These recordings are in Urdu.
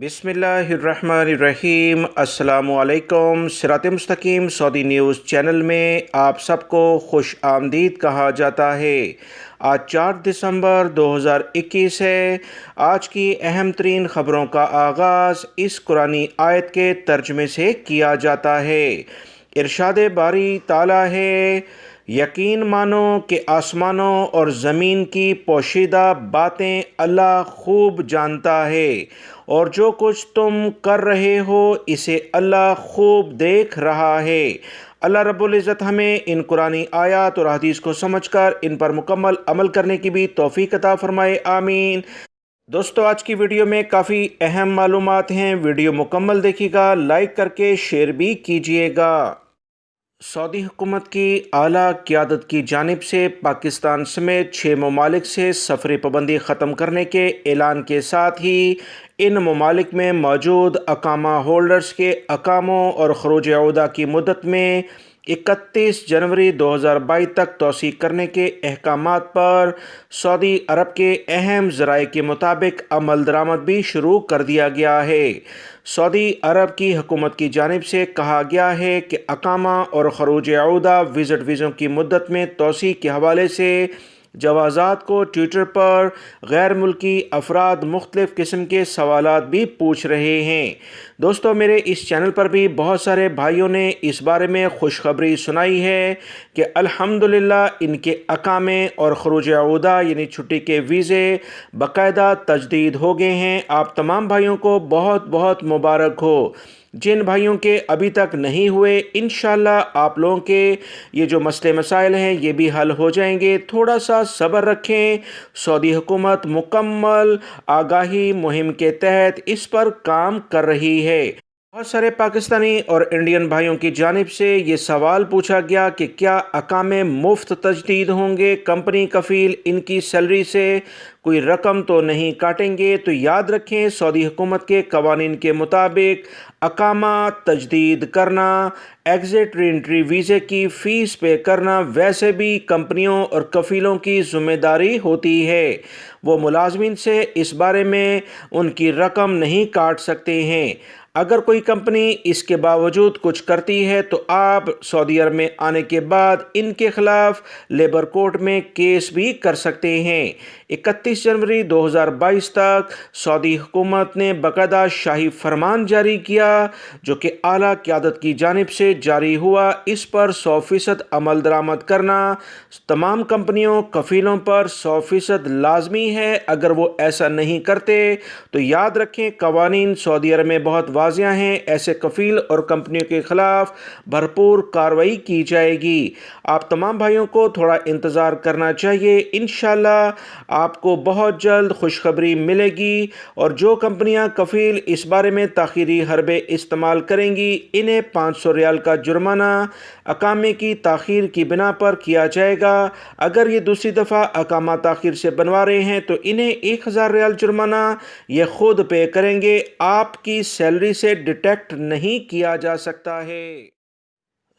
بسم اللہ الرحمن الرحیم۔ السلام علیکم۔ سرات.e.مستقیم سعودی نیوز چینل میں آپ سب کو خوش آمدید کہا جاتا ہے۔ آج 4 دسمبر 2021 ہے۔ آج کی اہم ترین خبروں کا آغاز اس قرآنی آیت کے ترجمے سے کیا جاتا ہے۔ ارشاد باری تعالیٰ ہے، یقین مانو کہ آسمانوں اور زمین کی پوشیدہ باتیں اللہ خوب جانتا ہے، اور جو کچھ تم کر رہے ہو اسے اللہ خوب دیکھ رہا ہے۔ اللہ رب العزت ہمیں ان قرآنی آیات اور حدیث کو سمجھ کر ان پر مکمل عمل کرنے کی بھی توفیق عطا فرمائے، آمین۔ دوستو، آج کی ویڈیو میں کافی اہم معلومات ہیں، ویڈیو مکمل دیکھیے گا، لائک کر کے شیئر بھی کیجیے گا۔ سعودی حکومت کی اعلیٰ قیادت کی جانب سے پاکستان سمیت 6 ممالک سے سفری پابندی ختم کرنے کے اعلان کے ساتھ ہی ان ممالک میں موجود اقامہ ہولڈرز کے اقاموں اور خروج عودہ کی مدت میں 31 جنوری 2022 تک توسیع کرنے کے احکامات پر سعودی عرب کے اہم ذرائع کے مطابق عمل درآمد بھی شروع کر دیا گیا ہے۔ سعودی عرب کی حکومت کی جانب سے کہا گیا ہے کہ اقامہ اور خروج عودہ وزٹ ویزوں کی مدت میں توسیع کے حوالے سے جوازات کو ٹویٹر پر غیر ملکی افراد مختلف قسم کے سوالات بھی پوچھ رہے ہیں۔ دوستو، میرے اس چینل پر بھی بہت سارے بھائیوں نے اس بارے میں خوشخبری سنائی ہے کہ الحمدللہ ان کے اقامے اور خروج عودہ یعنی چھٹی کے ویزے باقاعدہ تجدید ہو گئے ہیں۔ آپ تمام بھائیوں کو بہت بہت مبارک ہو۔ جن بھائیوں کے ابھی تک نہیں ہوئے، انشاءاللہ آپ لوگوں کے یہ جو مسئلے مسائل ہیں یہ بھی حل ہو جائیں گے۔ تھوڑا سا صبر رکھیں۔ سعودی حکومت مکمل آگاہی مہم کے تحت اس پر کام کر رہی ہے۔ بہت سارے پاکستانی اور انڈین بھائیوں کی جانب سے یہ سوال پوچھا گیا کہ کیا اقامے مفت تجدید ہوں گے؟ کمپنی کفیل ان کی سیلری سے کوئی رقم تو نہیں کاٹیں گے؟ تو یاد رکھیں، سعودی حکومت کے قوانین کے مطابق اقامہ تجدید کرنا، ایگزٹ ری انٹری ویزے کی فیس پے کرنا ویسے بھی کمپنیوں اور کفیلوں کی ذمہ داری ہوتی ہے۔ وہ ملازمین سے اس بارے میں ان کی رقم نہیں کاٹ سکتے ہیں۔ اگر کوئی کمپنی اس کے باوجود کچھ کرتی ہے تو آپ سعودی عرب میں آنے کے بعد ان کے خلاف لیبر کورٹ میں کیس بھی کر سکتے ہیں۔ 31 جنوری 2022 تک سعودی حکومت نے باقاعدہ شاہی فرمان جاری کیا جو کہ اعلیٰ قیادت کی جانب سے جاری ہوا۔ اس پر 100% عمل درآمد کرنا تمام کمپنیوں کفیلوں پر 100% لازمی ہے۔ اگر وہ ایسا نہیں کرتے تو یاد رکھیں قوانین سعودی عرب میں بہت واضح ہیں، ایسے کفیل اور کمپنیوں کے خلاف بھرپور کارروائی کی جائے گی۔ آپ تمام بھائیوں کو تھوڑا انتظار کرنا چاہیے، انشاءاللہ آپ کو بہت جلد خوشخبری ملے گی، اور جو کمپنیاں کفیل اس بارے میں تاخیری حربے استعمال کریں گی انہیں 500 ریال کا جرمانہ اقامے کی تاخیر کی بنا پر کیا جائے گا۔ اگر یہ دوسری دفعہ اقامہ تاخیر سے بنوا رہے ہیں تو انہیں 1000 ریال جرمانہ یہ خود پے کریں گے، آپ کی سیلری سے ڈیٹیکٹ نہیں کیا جا سکتا ہے۔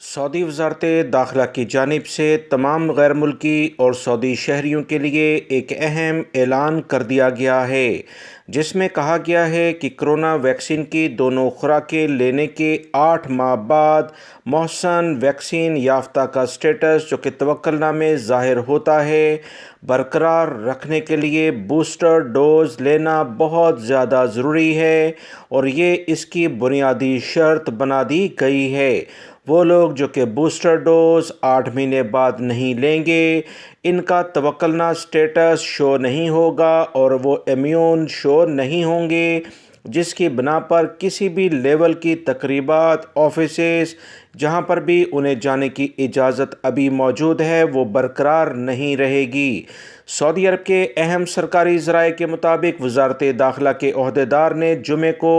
سعودی وزارت داخلہ کی جانب سے تمام غیر ملکی اور سعودی شہریوں کے لیے ایک اہم اعلان کر دیا گیا ہے، جس میں کہا گیا ہے کہ کرونا ویکسین کی دونوں خوراکیں لینے کے 8 ماہ بعد محسن ویکسین یافتہ کا سٹیٹس جو کہ توکل نامے ظاہر ہوتا ہے، برقرار رکھنے کے لیے بوسٹر ڈوز لینا بہت زیادہ ضروری ہے، اور یہ اس کی بنیادی شرط بنا دی گئی ہے۔ وہ لوگ جو کہ بوسٹر ڈوز 8 مہینے بعد نہیں لیں گے، ان کا توکلنا سٹیٹس شو نہیں ہوگا اور وہ امیون شو نہیں ہوں گے، جس کی بنا پر کسی بھی لیول کی تقریبات، آفیسز جہاں پر بھی انہیں جانے کی اجازت ابھی موجود ہے وہ برقرار نہیں رہے گی۔ سعودی عرب کے اہم سرکاری ذرائع کے مطابق وزارت داخلہ کے عہدیدار نے جمعے کو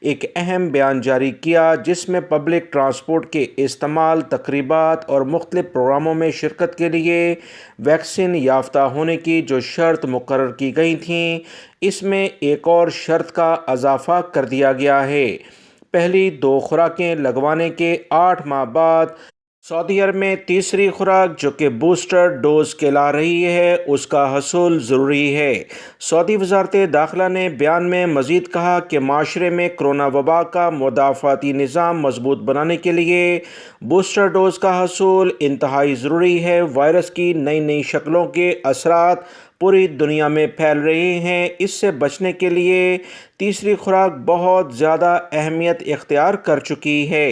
ایک اہم بیان جاری کیا، جس میں پبلک ٹرانسپورٹ کے استعمال، تقریبات اور مختلف پروگراموں میں شرکت کے لیے ویکسین یافتہ ہونے کی جو شرط مقرر کی گئی تھیں، اس میں ایک اور شرط کا اضافہ کر دیا گیا ہے۔ پہلی 2 خوراکیں لگوانے کے 8 ماہ بعد سعودی عرب میں تیسری خوراک جو کہ بوسٹر ڈوز کہلا رہی ہے اس کا حصول ضروری ہے۔ سعودی وزارت داخلہ نے بیان میں مزید کہا کہ معاشرے میں کرونا وبا کا مدافعتی نظام مضبوط بنانے کے لیے بوسٹر ڈوز کا حصول انتہائی ضروری ہے۔ وائرس کی نئی شکلوں کے اثرات پوری دنیا میں پھیل رہے ہیں۔ اس سے بچنے کے لیے تیسری خوراک بہت زیادہ اہمیت اختیار کر چکی ہے۔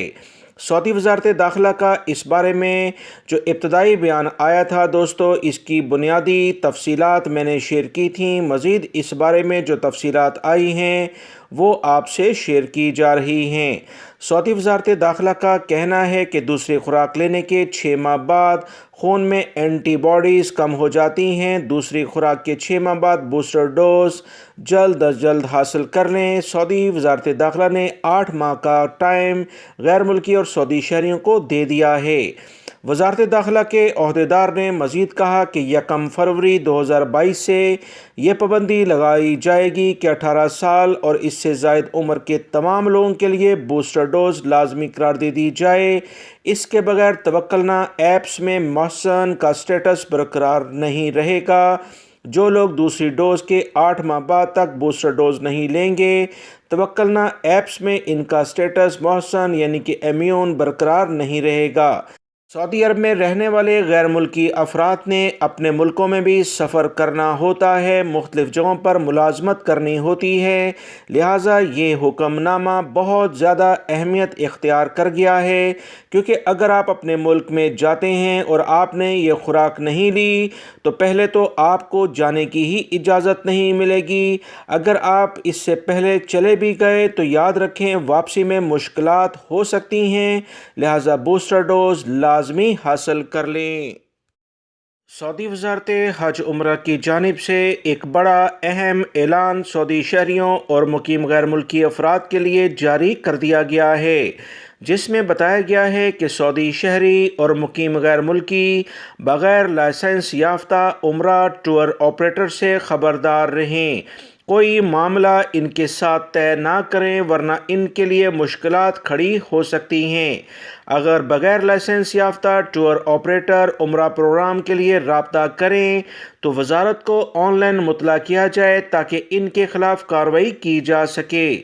سعودی وزارت داخلہ کا اس بارے میں جو ابتدائی بیان آیا تھا دوستو، اس کی بنیادی تفصیلات میں نے شیئر کی تھیں۔ مزید اس بارے میں جو تفصیلات آئی ہیں وہ آپ سے شیئر کی جا رہی ہیں۔ سعودی وزارت داخلہ کا کہنا ہے کہ دوسری خوراک لینے کے 6 ماہ بعد خون میں اینٹی باڈیز کم ہو جاتی ہیں۔ دوسری خوراک کے 6 ماہ بعد بوسٹر ڈوز جلد از جلد حاصل کر لیں۔ سعودی وزارت داخلہ نے 8 ماہ کا ٹائم غیر ملکی اور سعودی شہریوں کو دے دیا ہے۔ وزارت داخلہ کے عہدیدار نے مزید کہا کہ 1 فروری 2022 سے یہ پابندی لگائی جائے گی کہ 18 سال اور اس سے زائد عمر کے تمام لوگوں کے لیے بوسٹر ڈوز لازمی قرار دے دی جائے۔ اس کے بغیر توکلنا ایپس میں محسن کا سٹیٹس برقرار نہیں رہے گا۔ جو لوگ دوسری ڈوز کے 8 ماہ بعد تک بوسٹر ڈوز نہیں لیں گے، توکلنا ایپس میں ان کا سٹیٹس محسن یعنی کہ امیون برقرار نہیں رہے گا۔ سعودی عرب میں رہنے والے غیر ملکی افراد نے اپنے ملکوں میں بھی سفر کرنا ہوتا ہے، مختلف جگہوں پر ملازمت کرنی ہوتی ہے، لہٰذا یہ حکم نامہ بہت زیادہ اہمیت اختیار کر گیا ہے، کیونکہ اگر آپ اپنے ملک میں جاتے ہیں اور آپ نے یہ خوراک نہیں لی تو پہلے تو آپ کو جانے کی ہی اجازت نہیں ملے گی۔ اگر آپ اس سے پہلے چلے بھی گئے تو یاد رکھیں واپسی میں مشکلات ہو سکتی ہیں، لہٰذا بوسٹر ڈوز لازمی حاصل کر لیں۔ سعودی وزارت حج عمرہ کی جانب سے ایک بڑا اہم اعلان سعودی شہریوں اور مقیم غیر ملکی افراد کے لیے جاری کر دیا گیا ہے، جس میں بتایا گیا ہے کہ سعودی شہری اور مقیم غیر ملکی بغیر لائسنس یافتہ عمرہ ٹور آپریٹر سے خبردار رہیں، کوئی معاملہ ان کے ساتھ طے نہ کریں ورنہ ان کے لیے مشکلات کھڑی ہو سکتی ہیں۔ اگر بغیر لائسنس یافتہ ٹور آپریٹر عمرہ پروگرام کے لیے رابطہ کریں تو وزارت کو آن لائن مطلع کیا جائے تاکہ ان کے خلاف کارروائی کی جا سکے۔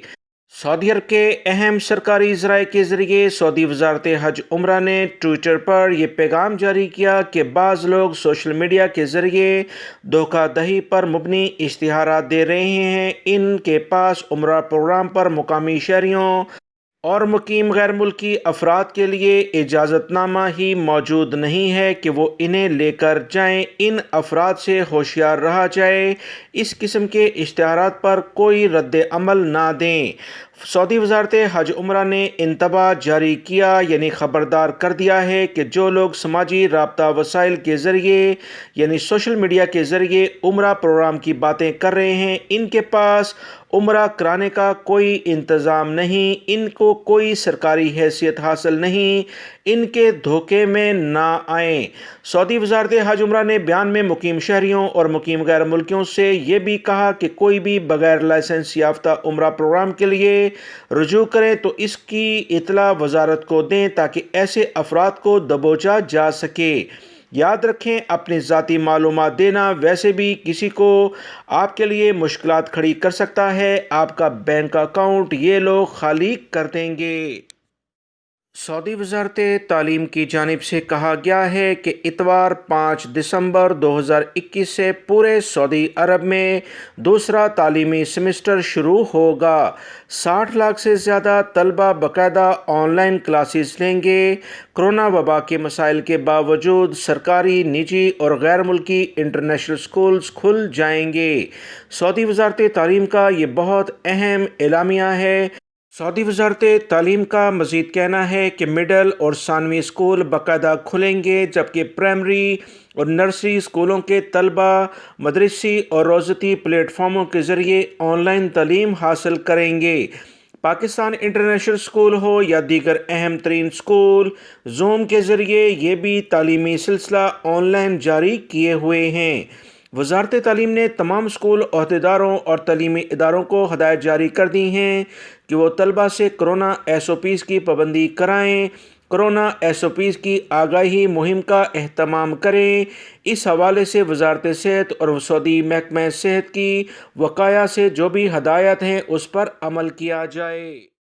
سعودی عرب کے اہم سرکاری ذرائع کے ذریعے سعودی وزارت حج عمرہ نے ٹویٹر پر یہ پیغام جاری کیا کہ بعض لوگ سوشل میڈیا کے ذریعے دھوکہ دہی پر مبنی اشتہارات دے رہے ہیں۔ ان کے پاس عمرہ پروگرام پر مقامی شہریوں اور مقیم غیر ملکی افراد کے لیے اجازت نامہ ہی موجود نہیں ہے کہ وہ انہیں لے کر جائیں۔ ان افراد سے ہوشیار رہا جائے، اس قسم کے اشتہارات پر کوئی رد عمل نہ دیں۔ سعودی وزارت حج عمرہ نے انتباہ جاری کیا یعنی خبردار کر دیا ہے کہ جو لوگ سماجی رابطہ وسائل کے ذریعے یعنی سوشل میڈیا کے ذریعے عمرہ پروگرام کی باتیں کر رہے ہیں، ان کے پاس عمرہ کرانے کا کوئی انتظام نہیں، ان کو کوئی سرکاری حیثیت حاصل نہیں، ان کے دھوکے میں نہ آئیں۔ سعودی وزارت حج عمرہ نے بیان میں مقیم شہریوں اور مقیم غیر ملکیوں سے یہ بھی کہا کہ کوئی بھی بغیر لائسنس یافتہ عمرہ پروگرام کے لیے رجوع کریں تو اس کی اطلاع وزارت کو دیں تاکہ ایسے افراد کو دبوچا جا سکے۔ یاد رکھیں اپنی ذاتی معلومات دینا ویسے بھی کسی کو آپ کے لیے مشکلات کھڑی کر سکتا ہے، آپ کا بینک اکاؤنٹ یہ لوگ خالی کر دیں گے۔ سعودی وزارت تعلیم کی جانب سے کہا گیا ہے کہ اتوار 5 دسمبر 2021 سے پورے سعودی عرب میں دوسرا تعلیمی سمسٹر شروع ہوگا۔ 60 لاکھ سے زیادہ طلبہ باقاعدہ آن لائن کلاسز لیں گے۔ کرونا وبا کے مسائل کے باوجود سرکاری، نجی اور غیر ملکی انٹرنیشنل سکولز کھل جائیں گے۔ سعودی وزارت تعلیم کا یہ بہت اہم اعلامیہ ہے۔ سعودی وزارت تعلیم کا مزید کہنا ہے کہ مڈل اور ثانوی اسکول باقاعدہ کھلیں گے، جبکہ پرائمری اور نرسری اسکولوں کے طلبہ مدرسی اور روزتی پلیٹ فارموں کے ذریعے آن لائن تعلیم حاصل کریں گے۔ پاکستان انٹرنیشنل اسکول ہو یا دیگر اہم ترین اسکول، زوم کے ذریعے یہ بھی تعلیمی سلسلہ آن لائن جاری کیے ہوئے ہیں۔ وزارت تعلیم نے تمام اسکول عہدیداروں اور تعلیمی اداروں کو ہدایت جاری کر دی ہیں کہ وہ طلبہ سے کرونا SOPs کی پابندی کرائیں۔ کورونا ایس او پیز کی آگاہی مہم کا اہتمام کریں۔ اس حوالے سے وزارت صحت اور سعودی محکمہ صحت کی وقایہ سے جو بھی ہدایات ہیں اس پر عمل کیا جائے۔